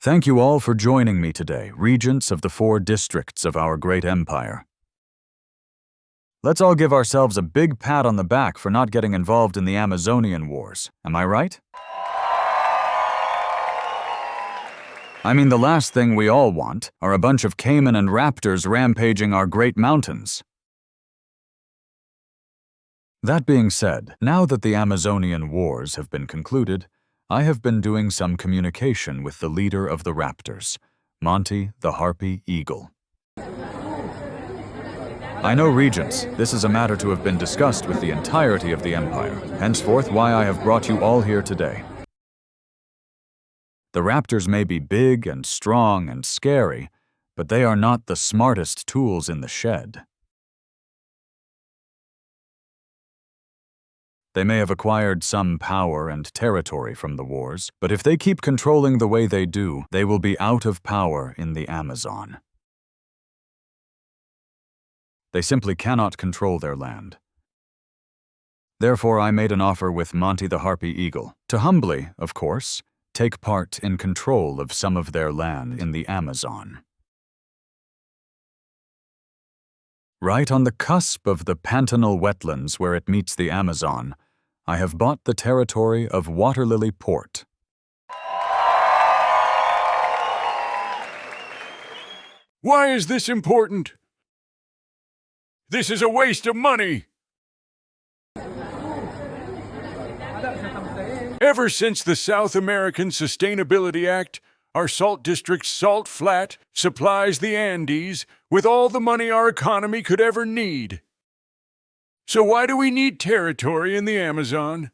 Thank you all for joining me today, regents of the 4 districts of our great empire. Let's all give ourselves a big pat on the back for not getting involved in the Amazonian wars, am I right? I mean, the last thing we all want are a bunch of caiman and raptors rampaging our great mountains. That being said, now that the Amazonian wars have been concluded, I have been doing some communication with the leader of the raptors, Monty the Harpy Eagle. I know, regents, this is a matter to have been discussed with the entirety of the empire, henceforth why I have brought you all here today. The raptors may be big and strong and scary, but they are not the smartest tools in the shed. They may have acquired some power and territory from the wars, but if they keep controlling the way they do, they will be out of power in the Amazon. They simply cannot control their land. Therefore, I made an offer with Monty the Harpy Eagle to humbly, of course, take part in control of some of their land in the Amazon. Right on the cusp of the Pantanal wetlands where it meets the Amazon, I have bought the territory of Waterlily Port. Why is this important? This is a waste of money! Ever since the South American Sustainability Act, our salt district's salt flat supplies the Andes with all the money our economy could ever need. So why do we need territory in the Amazon?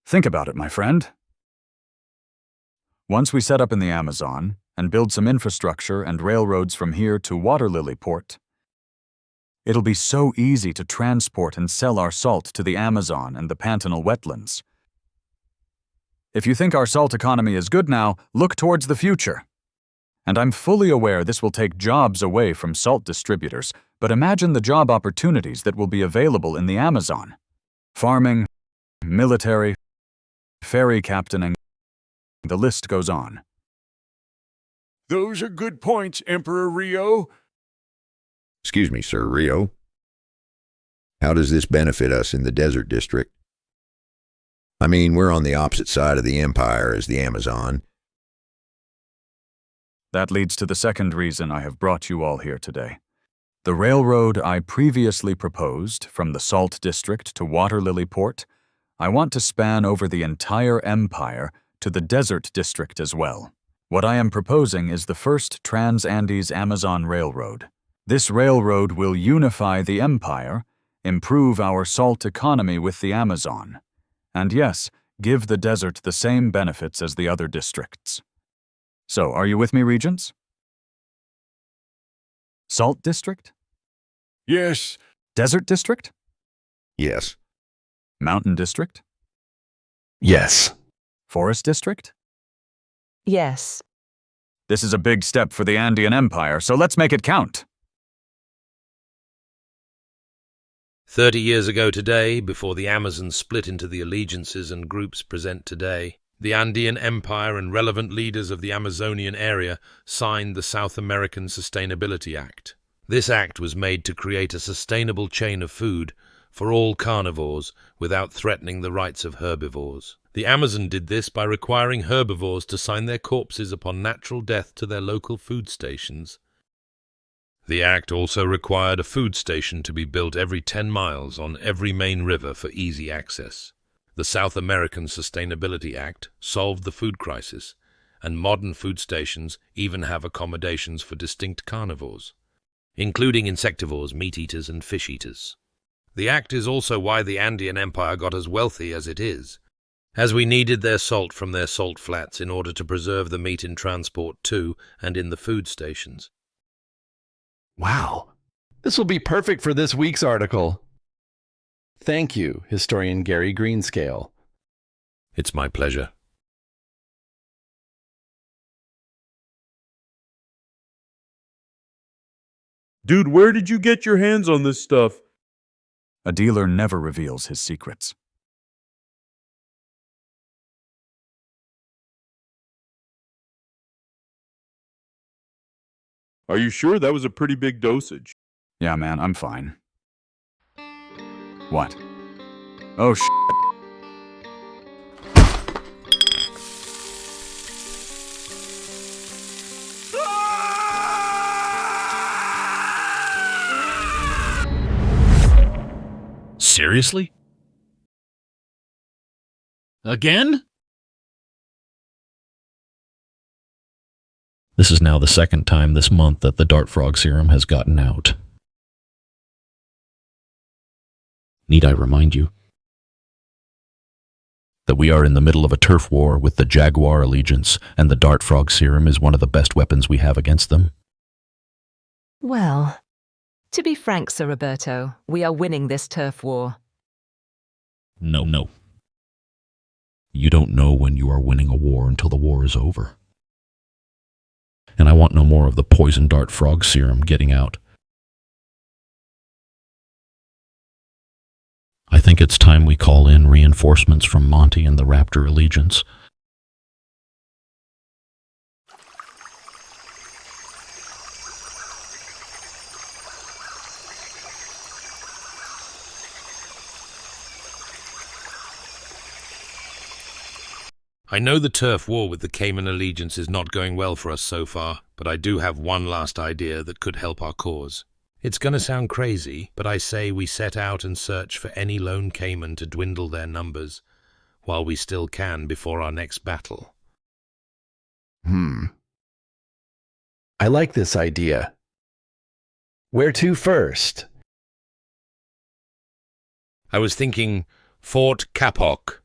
Think about it, my friend. Once we set up in the Amazon and build some infrastructure and railroads from here to Waterlily Port, it'll be so easy to transport and sell our salt to the Amazon and the Pantanal wetlands. If you think our salt economy is good now, look towards the future. And I'm fully aware this will take jobs away from salt distributors, but imagine the job opportunities that will be available in the Amazon. Farming, military, ferry captaining, the list goes on. Those are good points, Emperor Rio. Excuse me, Sir Rio. How does this benefit us in the Desert District? I mean, we're on the opposite side of the empire as the Amazon. That leads to the second reason I have brought you all here today. The railroad I previously proposed from the Salt District to Waterlily Port, I want to span over the entire empire to the Desert District as well. What I am proposing is the first Trans-Andes Amazon Railroad. This railroad will unify the empire, improve our salt economy with the Amazon, and yes, give the desert the same benefits as the other districts. So, are you with me, regents? Salt District? Yes. Desert District? Yes. Mountain District? Yes. Forest District? Yes. This is a big step for the Andean Empire, so let's make it count. 30 years ago today, before the Amazon split into the allegiances and groups present today, the Andean Empire and relevant leaders of the Amazonian area signed the South American Sustainability Act. This act was made to create a sustainable chain of food for all carnivores without threatening the rights of herbivores. The Amazon did this by requiring herbivores to sign their corpses upon natural death to their local food stations. The act also required a food station to be built every 10 miles on every main river for easy access. The South American Sustainability Act solved the food crisis, and modern food stations even have accommodations for distinct carnivores, including insectivores, meat-eaters, and fish-eaters. The act is also why the Andean Empire got as wealthy as it is, as we needed their salt from their salt flats in order to preserve the meat in transport to and in the food stations. Wow, this will be perfect for this week's article. Thank you, historian Gary Greenscale. It's my pleasure. Dude, where did you get your hands on this stuff? A dealer never reveals his secrets. Are you sure that was a pretty big dosage? Yeah, man, I'm fine. What? Oh, Seriously? Again? This is now the second time this month that the dart frog serum has gotten out. Need I remind you that we are in the middle of a turf war with the Jaguar Allegiance, and the dart frog serum is one of the best weapons we have against them? Well, to be frank, Sir Roberto, we are winning this turf war. No. You don't know when you are winning a war until the war is over. And I want no more of the poison dart frog serum getting out. I think it's time we call in reinforcements from Monty and the Raptor Allegiance. I know the turf war with the Cayman Allegiance is not going well for us so far, but I do have one last idea that could help our cause. It's going to sound crazy, but I say we set out and search for any lone Cayman to dwindle their numbers, while we still can before our next battle. I like this idea. Where to first? I was thinking Fort Kapok.